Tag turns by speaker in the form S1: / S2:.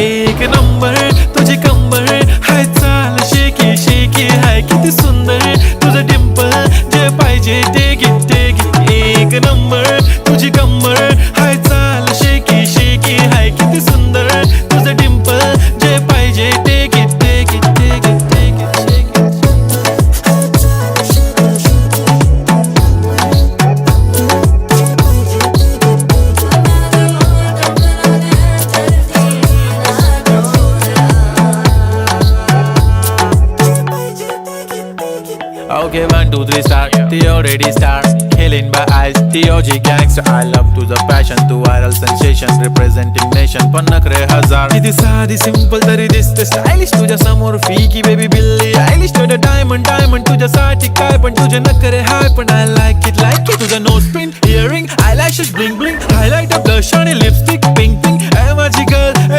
S1: एक नंबर तुझी कंबर हाय चाल शेकी शेकी हाय किती सुंदर तुझं डिंपल जे पाहिजे ते घे एक नंबर तुझी कंबर हाय चाल शेकी शेकी हाय किती सुंदर तुझं डिंपल जे पाहिजे ते घे Okay, 1, 2, 3 start. The already start. Killing by eyes. The OG gangster. I love to the passion, to viral sensation, representing nation. पण नखरे हजार. किती साधी simple तरी दिसते stylish. तुझ्या समोर फीकी baby बिल्ली आयलिश. तुझं diamond तुझ्यासाठी काय पण तुझे नखरे हाय पण I like it. तुझं nose pin, earring, eyelashes bling bling, highlight, blush आणि lipstick, pink. माझी girl